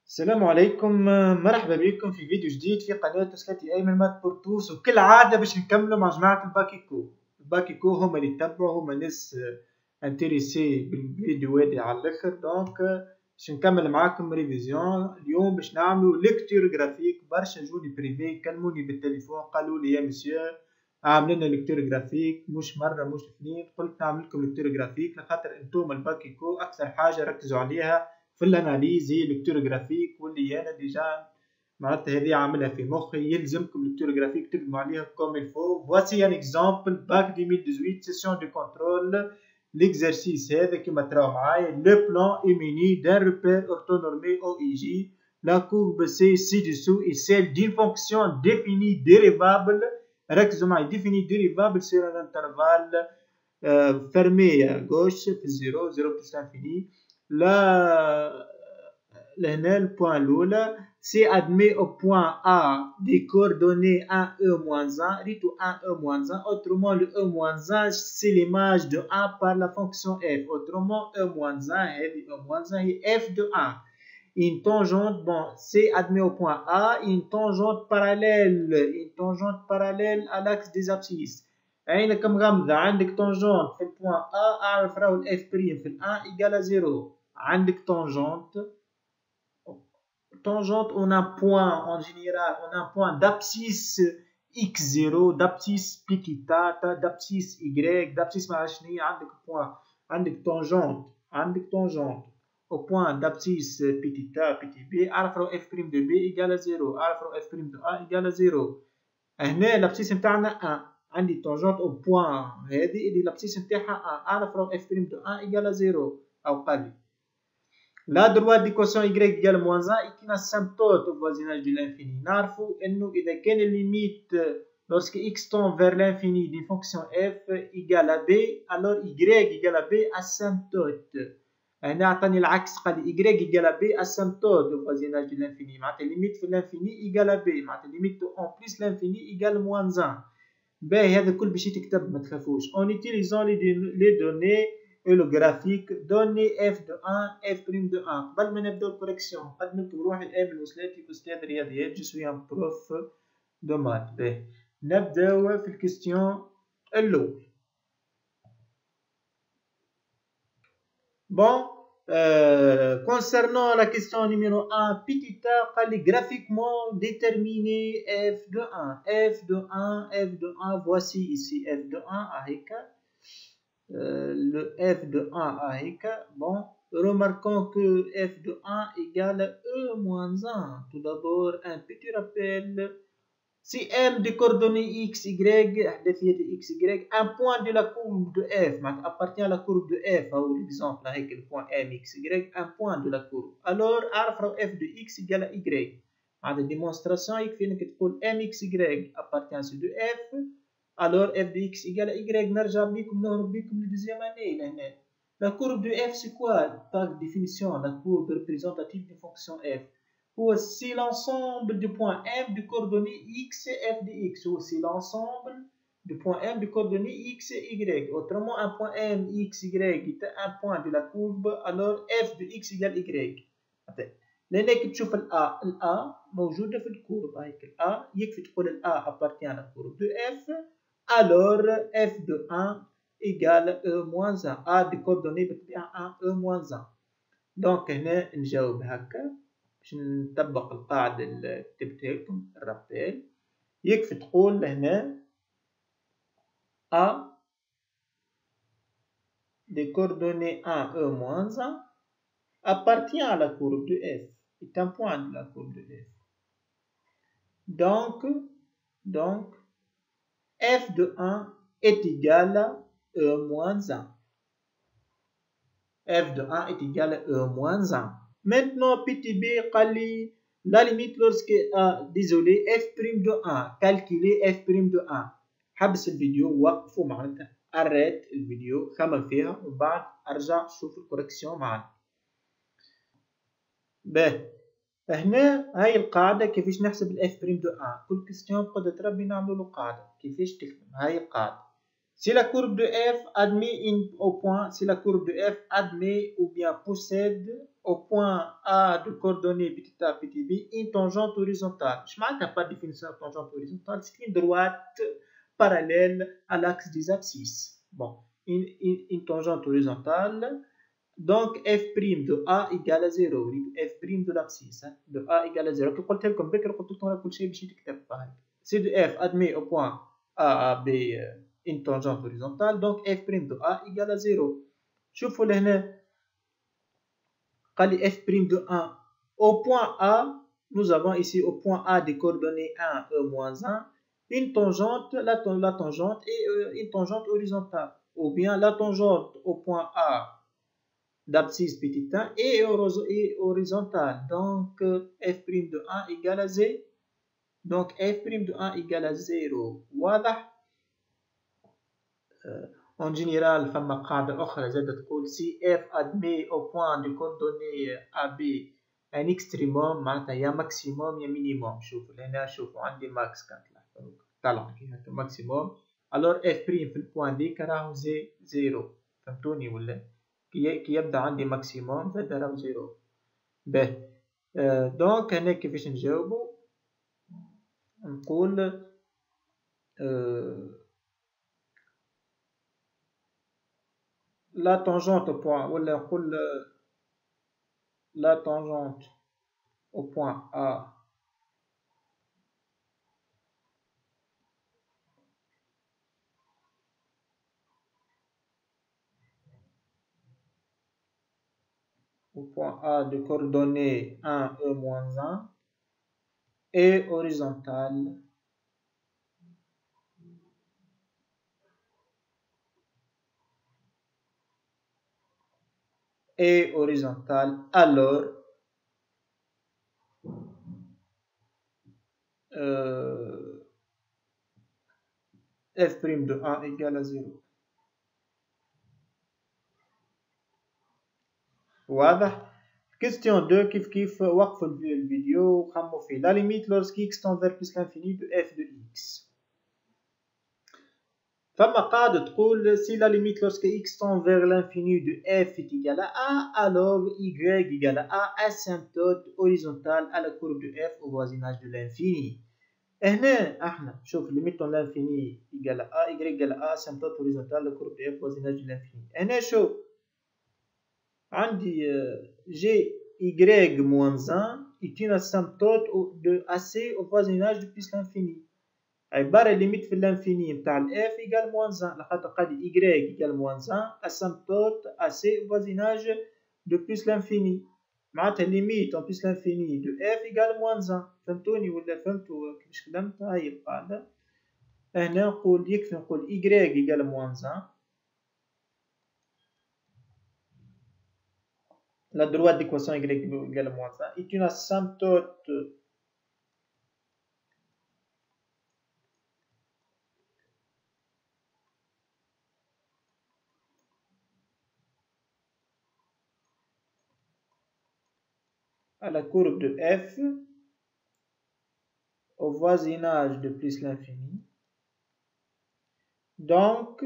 السلام عليكم. مرحبا بكم في فيديو جديد في قناة أسلتي أيمن مات بورتوس، وكالعادة باش نكملوا مع جماعة الباكيكو. الباكيكو هما اللي يتبعوا، هما ناس انتريسي بالفيديو هذي على الاخر. دونك باش نكمل معاكم ريفيزيون اليوم، باش نعملوا ليكتور جرافيك. برشا جوني بريفي كلموني بالتليفون قالوا لي يا مسيو عامل لنا ليكتور جرافيك، مش مرة مش اثنين. قلت نعمل لكم ليكتور جرافيك لخاطر انتم الباكيكو أكثر حاجة ركزوا عليها في الاناليز هي ليكتور جرافيك، واللي انا ديجا معناتها هذه عاملها في مخي. يلزمكم ليكتور جرافيك تخدموا عليها كوم الفو. فواسي ان اكزامبل باك 2018 سيسيون دو كونترول. ليكزارسيس هذا كيما تراو معايا، لو بلان ايميني دان روبير اورتونورمي او اي جي. لا كورب سي سي ديسو اي سيل دين فونكسيون ديفيني ديريفابل. ركزوا معايا، ديفيني ديريفابل سير ان انترفال fermé à gauche في الزيرو، زيرو بلس انفيني. لا لهنا البوان الأولى سي admet au point A des coordonnées 1e-1. ريتو 1e-1. Autrement, le e-1 c'est l'image de 1 par la fonction f. Autrement, e-1 هذه e-1 هي f de 1. Une tangente, bon, c'est admet au point A, une tangente parallèle à l'axe des abscisses. عينك مغمضة، عندك طونجونت في البوان A، أعرف راهو الإف بريم في الأن إيكال زيرو. عندك طونجونت on a point en général, on a point d'abscisse x0، d'abscisse بي تاتا، d'abscisse y، d'abscisse معرفش شنيا. عندك بوان، عندك طونجونت au point d'abscisse بي تا بي بي، أعرف راهو إف بريم دو بي إيكال زيرو، أعرف راهو إف بريم دو أ إيكال زيرو. هنا الابسيس نتاعنا 1، عندي طونجونت او بوان هذه اللي الابسيس نتاعها 1، اعرف راهو اف بريم دو 1 ايكال 0 او قل. لا دروا ديكوسيون y ايكال موان 1 كينا السامبتوت او فوازيناج دو لانفيني. نعرفوا انه اذا كان الليميت lorsque x tend vers l'infini d'une fonction f égale à b, alors y égale à b asymptote. هنا عطاني العكس، قال لي y ايكال ب اسيمبتوت دو فوازيناج دو لانفيني، معناتها ليميت في الانفيني ايكال ب، معناتها ليميت اون بليس لانفيني ايكال موان 1. باهي هذا الكل باش يتكتب ما تخافوش. اون utilisant les données et le graphique données f de 1 f prime de 1. قبل ما نبداو الكوريكسيون نقدم لكم روحي آمن وسلاتي، استاذ رياضيات، جو سوي ان بروف دو مات. باهي نبداو في الكيستيون الاول. Bon, concernant la question numéro 1, petit a, graphiquement déterminer f de 1. F de 1, f de 1, voici ici f de 1 avec le f de 1 avec. Bon, remarquons que f de 1 égale e moins 1. Tout d'abord, un petit rappel. Si m de coordonnées x, y, x, y, un point de la courbe de f appartient à la courbe de f, ou l'exemple avec le point m, x, y, un point de la courbe. Alors, f de x égale à y. La démonstration est que m, x, y appartient à ce de f. Alors, f de x égale à y. نرجع بكم لدeuxième année. La courbe de f, c'est quoi? Par définition, la courbe représentative d'une fonction f. C'est l'ensemble du point M de coordonnées x et f de x. C'est l'ensemble du point M de coordonnées x et y. Autrement, un point M, x, y est un point de la courbe, alors f de x égale y. لأنك تشوف ال A موجودة في الكورب. هيك ال A يكفي تقول ال A appartient à la courbe de f. Alors f de 1 égale e moins 1. A de coordonnées بالطبيعة 1 e moins 1. Donc هنا نجاوب هكا. باش نطبق القاعدة اللي كتبتها لكم الرابيل. يكفي تقول هنا A des coordonnées 1 e moins 1 appartient à la courbe de f, est un point de la courbe de f. Donc f de 1 est égal à e moins 1. f de 1 est égal à e moins 1. Maintenant, petit b, la limite lorsque désolé, f' de 1. Calculer f' de 1. حبس الفيديو وقفوا معناتها arrête الفيديو، خمم فيها وبعد ارجع شوف الكوريكسيون معنا. باهي هنا هاي القاعدة كيفاش نحسب الاف' دو 1. كل كيستيون بقدرة ربي نعملوا له قاعدة كيفاش تخدم. هاي القاعدة Si la courbe de f admet au point, si la courbe de f admet ou bien possède au point A de coordonnées petit a, petit b, une tangente horizontale. Je ne sais pas de définition de tangente horizontale, c'est une droite parallèle à l'axe des abscisses. Bon, une tangente horizontale. Donc, f' de A égale à 0. f' de l'abscisse. De A égale à 0. كي قلت لكم بكري قلت لكم راه كل شيء باش يتكتب هكا. Si de f admet au point A à B une tangente horizontale, donc f' de A égale à 0. شوفوا لهنا قال لي f' de 1 au point A. Nous avons ici au point A des coordonnées 1, E-1, une tangente, la tangente est une tangente horizontale. Ou bien la tangente au point A d'abscisse petit 1 et horizontale. Donc, f' de 1 égale à 0. Donc, f' de 1 égale à 0. واضح؟ En général, فما قاعدة أخرى زادت تقول si f admet au point de coordonnées AB un extrêmum معناتها يا maximum يا minimum. شوفوا هنا شوفوا عندي ماكس كانت طلع كي هكا maximum. Alors f' في البوان دي راهو 0. فهمتوني ولا؟ كي يبدا عندي ماكسيموم زاد راهو 0. باهي دونك هنا كيفاش نجاوبو؟ نقول la tangente au point ولا نقول la tangente au point A au point A de coordonnées 1, E-1 est horizontale alors f' de 1 égale à 0. واضح؟ Question 2 كيف وقفوا الفيديو وخموا فيه. La limite lorsque x tend vers plus l'infini de f de x. فما قاعدة تقول si la limite lorsque x tend vers l'infini de f est égale à a, alors y égale à a asymptote horizontale à la courbe de f au voisinage de l'infini. هنا احنا شوف limite dans l'infini égale à a, y égale à a asymptote horizontale à la courbe de f au voisinage de l'infini. هنا شوف عندي g y moins 1 est une asymptote de ac au voisinage de plus l'infini. عبارة ليميت في الانفيني نتاع الاف ايكال موان 1 لخاطر قال لي y ايكال موان 1 اسامبتوت اسي voisinage دو بلس لانفيني معناتها ليميت ان بلس لانفيني دو اف ايكال موان 1. فهمتوني ولا فهمتوا كيفاش خدمت؟ هاي القاعدة. هنا نقول يكفي نقول y ايكال موان 1 la droite d'équation y égale moins 1 est une asymptote à la courbe de f au voisinage de plus l'infini. Donc,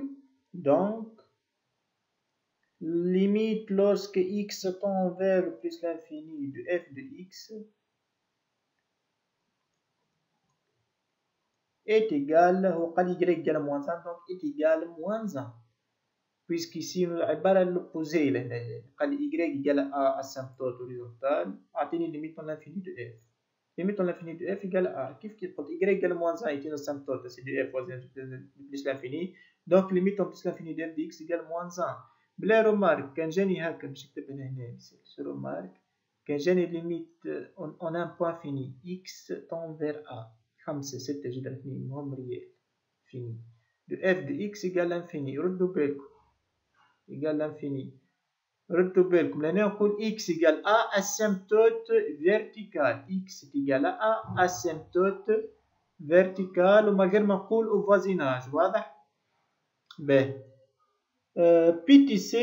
limite lorsque x tend vers plus l'infini de f de x est égal, هو قال y égale moins 1 donc est égal moins 1 puisqu'ici العبارة l'opposé لهنا قال y égale à asymptote horizontale أعطيني limite dans l'infini de f. Limite dans l'infini de f égale à كيف قلت y égale moins 1 est une asymptote c'est de f de plus l'infini donc limite dans plus l'infini de f de x égale moins 1. بلا رومارك كان جاني هكا باش نكتبها لهنا سو رومارك كان جاني ليميت اون ان بوان فيني x تون فير a 5 6 جذر 2 مهم ريال فيني دو f دو x ايكال لانفيني. ردوا بالكم ايكال لانفيني. ردوا بالكم لهنا نقول x ايكال a اسيمبتوت فيرتيكال x ايكال a اسيمبتوت فيرتيكال وما غير ما نقول او فوازيناج. واضح؟ باهي. PTC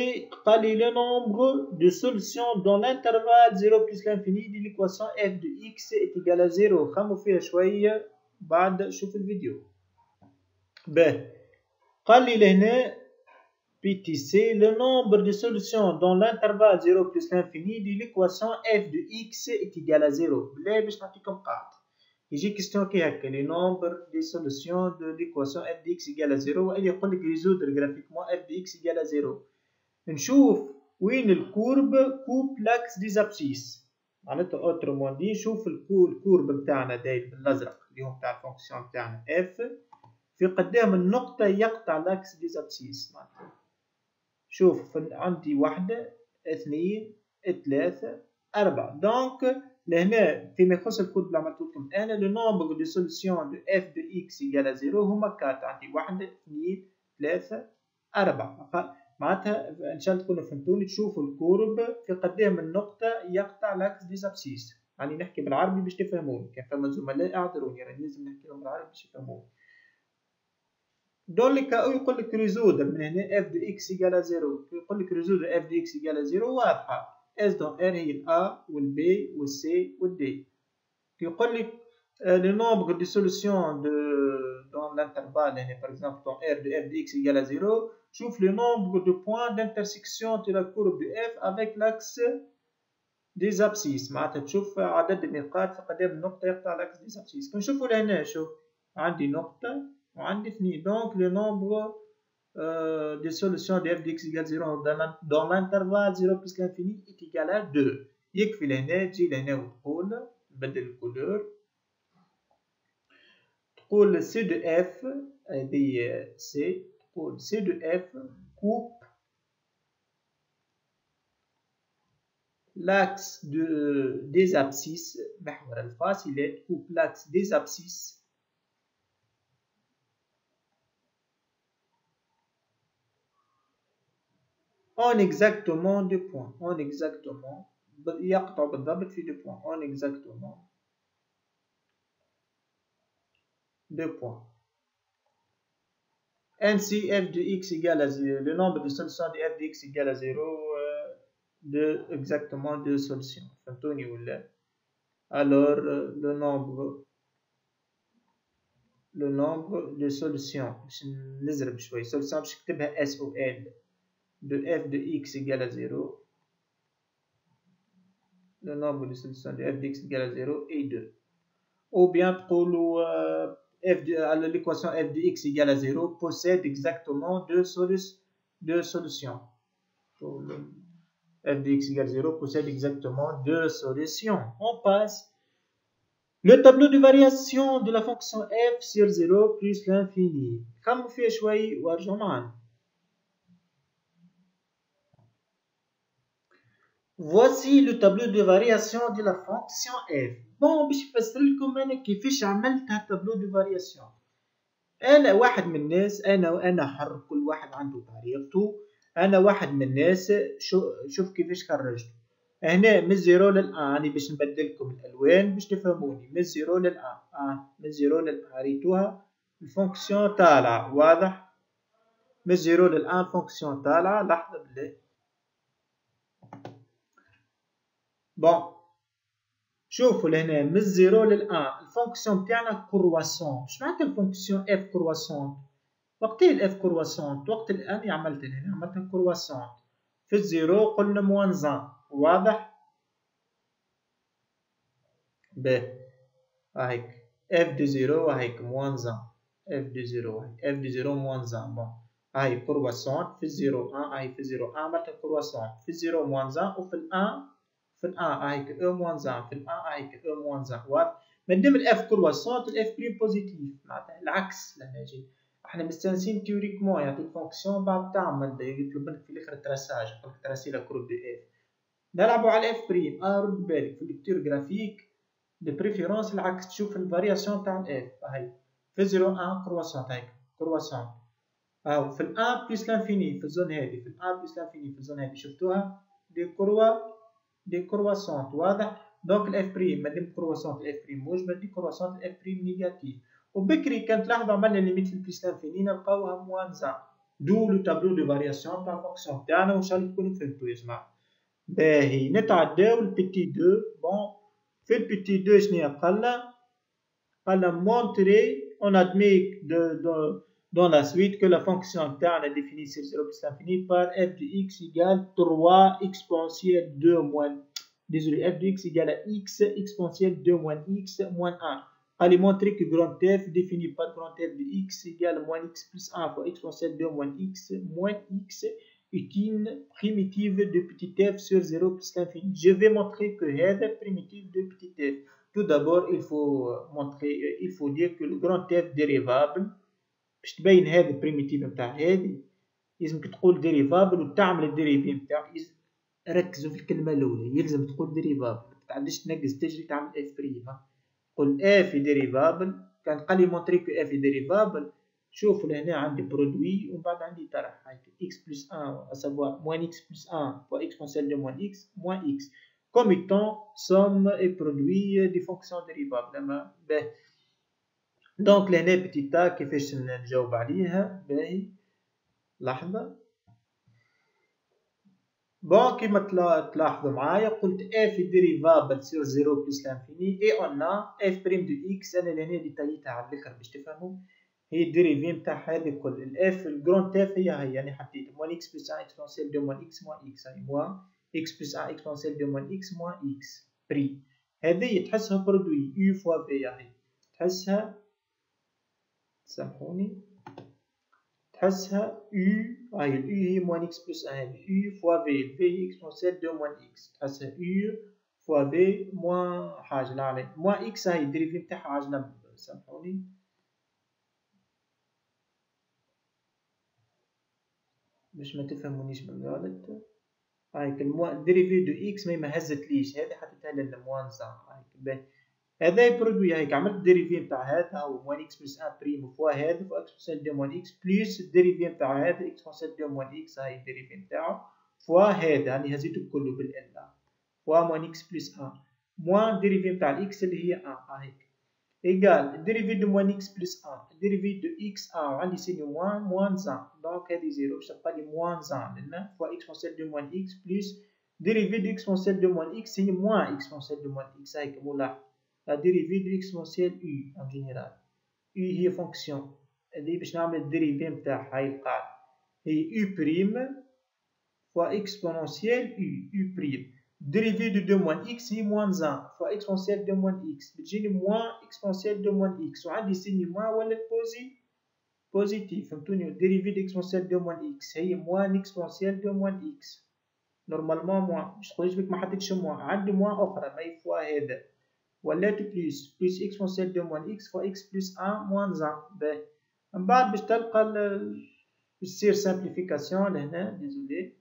قال le nombre de solutions dans l'intervalle 0 plus l'infini de l'équation f de x est égal à 0. خموا فيها شوية بعد شوف الفيديو. باهي قال لي لهنا PTC le nombre de solutions dans l'intervalle 0 plus l'infini de l'équation f de x est égal à 0. بلا باش نعطيكم قاعدة يجي كيستيون كي هكا لي نومبر دي سوليسيون دو ليكواسيون اف دي اكس ايكال 0 واللي يقول لك ريزودر جرافيكمون اف دي اكس ايكال 0. نشوف وين الكورب كوب لاكس دي زابسيس، معناتها اوترومون دي نشوف الكورب نتاعنا داير بالازرق اللي هو نتاع الفونكسيون نتاعنا اف في قدام النقطة يقطع لاكس دي زابسيس. معناتها شوف عندي واحدة اثنين ثلاثة أربعة، دونك لهنا فيما يخص الكود اللي عملت لكم أنا لو نومبر دو سوليسيون دو اف دو اكس ايكال زيرو هما كات، عندي واحدة اثنين ثلاثة أربعة. معناتها إن شاء الله تكونوا فهمتوني. تشوفوا الكورب في قدام النقطة يقطع لاكس دي زابسيس، يعني نحكي بالعربي باش تفهموني، كان فما زملاء اعذروني راني لازم نحكي لهم بالعربي باش يفهموني. دون لي كاو يقول لك ريزودر من هنا اف دو اكس ايكال زيرو، يقول لك ريزودر اف دو اكس ايكال زيرو واضحة، اس دون ار هي الأ والبي والسي والدي. يقول لك لو نومبر دي سوليسيون دون l'intervalle هنا par exemple دون ار دو اف دو اكس ايكال زيرو، شوف لو نومبر دو بوان d'intersection de la courbe de f avec l'axe des abscisses، معناتها تشوف عدد النقاط في قدام النقطة يقطع l'axe des abscisses. كنشوفوا لهنا شوف عندي نقطة وعندي اثنين، donc le nombre des solutions de f de x égale 0 dans l'intervalle 0 plus l'infini est égal à 2. يكفي لهنا تجي لهنا وتقول نبدل الكولور، تقول c de f هذه c، تقول c de f coupe l'axe des abscisses محور الفاصلات، coupe l'axe des abscisses en exactement 2 points. en exactement يقطع بالضبط في 2 points. en exactement 2 points. ainsi f de x égale à 0, le nombre de solutions de f de x égale à 0 de exactement 2 solutions. فهمتوني ولا؟ alors le nombre de solutions باش نزرب شوي solution باش نكتبها SOL de f de x égale à 0. le nombre de solutions de f de x égale à 0 est 2. ou bien تقولوا l'équation f de x égale à 0 possède exactement deux solutions. f de x égale 0 possède exactement 2 solutions. On passe. Le tableau de variation de la fonction f sur 0 plus l'infini. خمو فيه شوي وارجعوا معنا. Voici le tableau de variation de la fonction f. Bon باش نفسر لكم انا كيفاش عملت هالتابلو دو فارياسيون. انا واحد من الناس، انا حر، كل واحد عنده طريقته. انا واحد من الناس شوف كيفاش خرجت هنا من 0 لل 1، يعني باش نبدلكم الالوان باش تفهموني. من 0 لل 1 من 0 لل 1 ريتوها الفونكسيون طالعه، واضح؟ من 0 لل 1 الفونكسيون طالعه. لحظه بالله. بون شوفوا لهنا من 0 لل 1 الفونكسيون تاعنا كرواسون. اش معناتها الفونكسيون اف كرواسون؟ وقت الاف كرواسون وقت الان عملت هنا عملتها كرواسون. في الزيرو قلنا موان 1، واضح؟ باهي هاهيك اف دي زيرو وهيك موان 1، اف دي زيرو اف دي زيرو موان 1. بون هاي كرواسون في الزيرو 1، هاي في الزيرو 1 عملتها كرواسون في الزيرو موان 1، وفي الان في الان هايك او موان 1، في الان هايك او موان 1. واضح؟ مادام الاف كرواسون الاف بريم بوزيتيف، معناتها العكس. لهنا جي احنا مستانسين تيوريكمون يعطيك فونكسيون بعد تعمل يطلب منك في الاخر تراساج، يقول لك تراسي لا كروب دي اف. نلعبوا على الاف بريم. رد بالك في الليكتور جرافيك دي بريفيرونس العكس، تشوف الفارياسيون تاع الاف. هاي في 0 1 كرواسون هايك كرواسون، او في الان بلس لانفيني في الزون هذه، في الان بلس لانفيني في الزون هذه شفتوها دي كرواسون. واضح؟ دونك الاف بريم مادام كرواسون الاف بريم موجبه دي كرواسون الاف بريم نيجاتيف. وبكري كانت لحظه عملنا ليميت في البلس لانفيني نلقاوها موان 1. دو لو تابلو دو فارياسيون تاع الفونكسيون تاعنا، وان شاء الله تكونوا فهمتوا يا جماعه. باهي نتعداو البيتي 2. بون في البيتي 2 شنو قالنا؟ قالنا montrer on admet dans la suite que la fonction تاعنا définie sur 0 plus l'infini par f de x égale 3 exponentielle 2 moins, désolé, f de x égale à x exponentielle 2 moins x moins 1. Allez montrer que grand f défini par grand f de x égale moins x plus 1 fois exponentielle 2 moins x est une primitive de petit f sur 0 plus l'infini. Je vais montrer que c'est primitive de petit f. Tout d'abord, il faut dire que le grand f dérivable باش تبين هذا البريميتيف نتاع هذه لازمك تقول ديريفابل وتعمل الديريفي نتاعو. ركزوا في الكلمة الأولى، يلزم تقول ديريفابل، متعديش تنقز تجري تعمل اف بريم. قل اف ديريفابل، كان قال لي مونطري كو اف ديريفابل، شوفوا لهنا عندي برودوي ومن بعد عندي طرح هاك اكس بلس 1 اسافوار موان اكس بلس 1 فوا اكسبونسيال دو موان اكس موان اكس كوم ايتون سوم اي برودوي دي فونكسيون ديريفابل. اما باهي دونك لهنا بتيتا كيفاش نجاوب عليها. باهي لحظة. بون كيما تلاحظوا معايا قلت اف ديريفابل سور 0 بلس لانفيني اي اون اف بريم دو اكس. انا لهنا ديتايتها على الاخر باش تفهموا هي الديريفي نتاع هذه الكل. الاف الجراند اف هي يعني حطيت موان اكس بلس 1 اكسبونسيال دو موان اكس موان اكس، يعني موان اكس بلس 1 اكسبونسيال دو موان اكس موان اكس بري. هذه تحسها برودوي يو فوا في، يعني تحسها، سامحوني، تحسها يو، هاي اليو هي موان اكس بلس 1 يو فوا في، في هي اكسبونسيال دو موان اكس، تحسها يو فوا في موان حاجة لا عليه موان اكس، هاي الديريفي نتاعها عجلة، سامحوني. باش ما تفهمونيش بالغلط، هايك الديريفي دو اكس ما هزتليش، هذه حطيتها للموان زان. هايك باهي هذا برودوي، هيك عملت الديريفي نتاع هذا هو موان اكس بلس 1 بريم فوا هذا فوا اكسبونسيال دو موان اكس بلس الديريفي نتاع هذا اكسبونسيال دو موان اكس، هاي الديريفي نتاعو فوا هذا، يعني هزيته كله بالان فوا موان اكس بلس 1 موان ديريفي نتاع الاكس اللي هي 1 هيك ايجال الديريفي دو موان اكس بلس 1 الديريفي دو اكس 1 وعندي سيني موان زان، دونك هذه زيرو باش تبقى لي موان زان لنا فوا اكسبونسيال دو موان اكس بلس ديريفي دو اكسبونسيال دو موان اكس هي موان اكسبونسيال دو موان اكس. هيك ملاحظ لا ديريفي دو اكسبونسيال يو ان جينيرال، يو هي فونكسيون هذه باش نعمل الديريفي نتاعها، هاي القاعدة هي يو بريم فوا اكسبونسيال يو بريم. dérivé de 2 moins x هي moins 1 fois exponentielle de moins x بتجيني moins exponentielle de moins x وعندي سيني moins ولا بوزيتيف، فهمتوني؟ dérivé de exponentielle de moins x هي moins exponentielle de moins x نورمالمون moins، مش تقوليش بك ما حطيتش moins، عندي moins أخرى ما هي فوا هذا ولات بلس exponentielle de moins x fois x plus 1 moins 1. باهي من بعد باش تلقى باش تصير simplification لهنا، ديزولي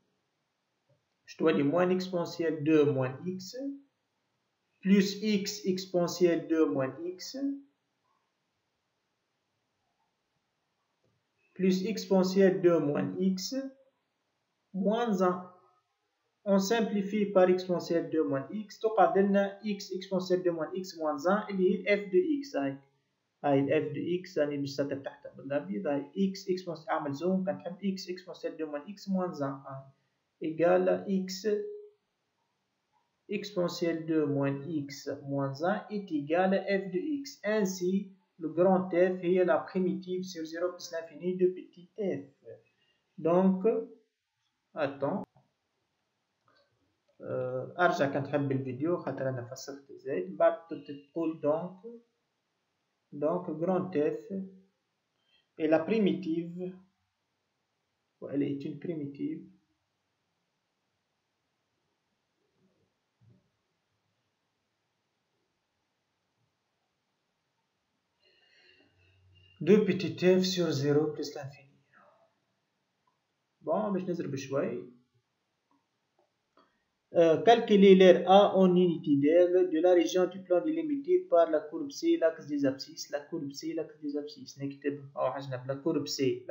je dois aller moins exponentielle 2 moins x plus x exponentielle 2 moins x plus exponentielle 2 moins x moins 1. On simplifie par exponentielle 2 moins x تقعد لنا x exponentielle 2 moins x moins 1 اللي هي f de x. هاي ال f de x راني باش سطر تحتها بالابيض، هاي x exponentielle اعمل زوم كان تحب x exponentielle 2 moins x moins 1 égale x exponentielle 2 moins x moins 1 est égal à f de x. Ainsi, le grand f est la primitive sur 0 plus l'infini de petit f. Donc, attends. أرجع كان تحب الفيديو خاطر أنا فسرت زايد. بعد تقول donc grand f est la primitive, elle est une primitive de petit f sur 0 plus l'infini. Bon, باش نزرب شوي. Calculer l'air A en unité d'air de la région du plan délimité par la courbe C, l'axe des abscisses, la courbe C, l'axe des abscisses. نكتب أو حاجة la courbe C،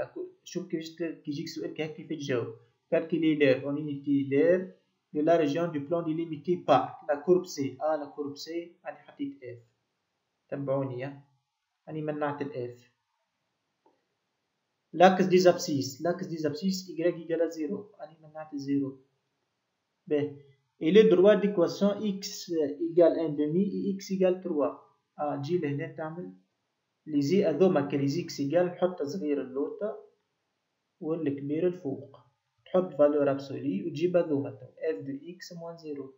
شوف كيفاش كيجيك سؤال كيف تجاوب. Calculer l'air en unité d'air de la région du plan délimité par la courbe C. la courbe C أنا حطيت F، تبعوني أنا منعت ال F. L'axe des abscisses Y égale à 0، أنا منعت الزيرو. Et le droit d'équation x égale 1 demi et x égale 3. تجي لهنا تعمل لي زي هذوما كي لي زيكس ايكال نحط صغير اللوطة والكبير الفوق، تحط فالور ابسولي وتجيب هذوما اف دو اكس موان زيرو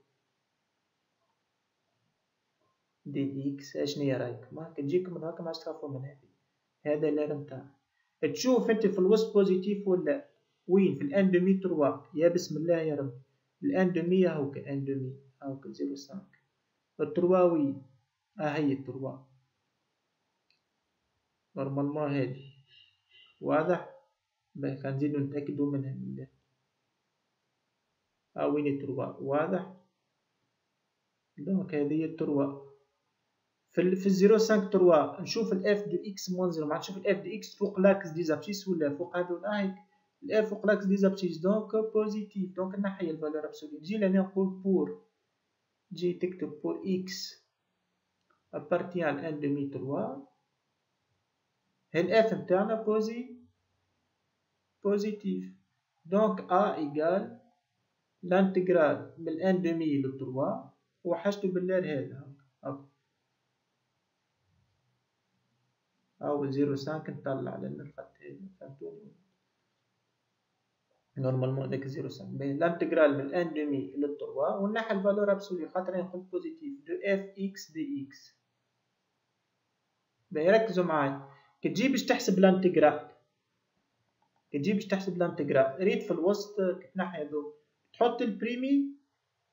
دي اكس. اشنيا رايكم؟ هاكا تجيكم من هاكا، معادش تخافو من هادي. هذا اللير نتاعها. تشوف انت في الوسط بوزيتيف ولا وين؟ في الان دومي تروا. يا بسم الله يا رب، الان دومي هاوكا ان دومي هاوكا 0.5. التروا وين؟ هي التروا نورمالمون هادي. واضح؟ باهي خنزيدو نتأكدو منها بالله. وين التروا؟ واضح؟ دونك هذه التروا. في 0.5 تروا نشوف الاف دو اكس موان زيرو، معناتها نشوف الاف دو اكس فوق لاكس ديزابسيس ولا فوق هادو هايك. الاف فوق لاكس ديزابسيس دونك بوزيتيف، دونك نحي الفالور ابسولي. نجي لهنا نقول بور، تجي تكتب بور اكس ابارتيان ان دومي تروا، الاف نتاعنا بوزيتيف. دونك ا ايكال لانتجرال من الان دومي للتروا وحشتو باللير هذا أو 0.5 نطلع لأن الخط هذا، فهمتوني؟ نورمالمون هذاك 0.5. باهي لانتجرال من ان دومي للتروا ونحي الفالور ابسولي خاطر أنا قلت بوزيتيف دو اف اكس دي اكس. باهي ركزو معايا، كي تجي باش تحسب لانتجرال، ريت في الوسط كي تنحي هذو تحط البريمي،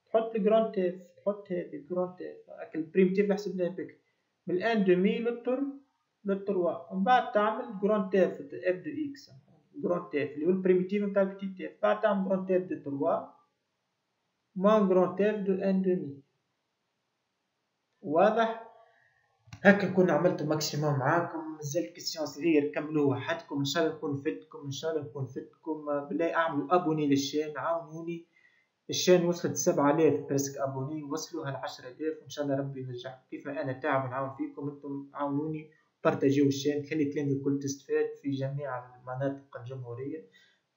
تحط الجراند اف، تحط هذه الجراند اف، هاك البريمتيف حسبناه بك من الان دومي للتروا، ومن بعد تعمل جراند اف اف دو اكس، جراند اف اللي هو البريمتيف نتاع البتيت اف، بعد تعمل جراند اف دو تروا موان جراند اف دو ان دومي. واضح؟ هكا نكون عملت الماكسيموم معاكم. مازال كيسيون صغير كملوه وحدكم، ان شاء الله نكون فدتكم، ان شاء الله نكون فدتكم. بالله اعملوا ابوني للشين، عاونوني. الشين وصلت 7000 برسك ابوني، وصلوها ل 10000، وان شاء الله ربي ينجحكم. كيف ما انا تعب نعاون فيكم انتم عاونوني، بارتاجيو الشين، خلي التلاميذ الكل تستفاد في جميع المناطق الجمهورية.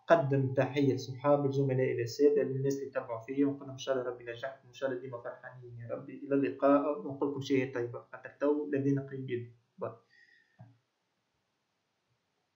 قدم تحية لصحابي الزملاء إلى السادة للناس اللي تبعوا فيا، ونقول لهم إن شاء الله ربي ينجحكم، إن شاء الله ديما فرحانين يا ربي. إلى اللقاء، ونقول لكم شيء طيبة خاطر تو الذين قريب جدا.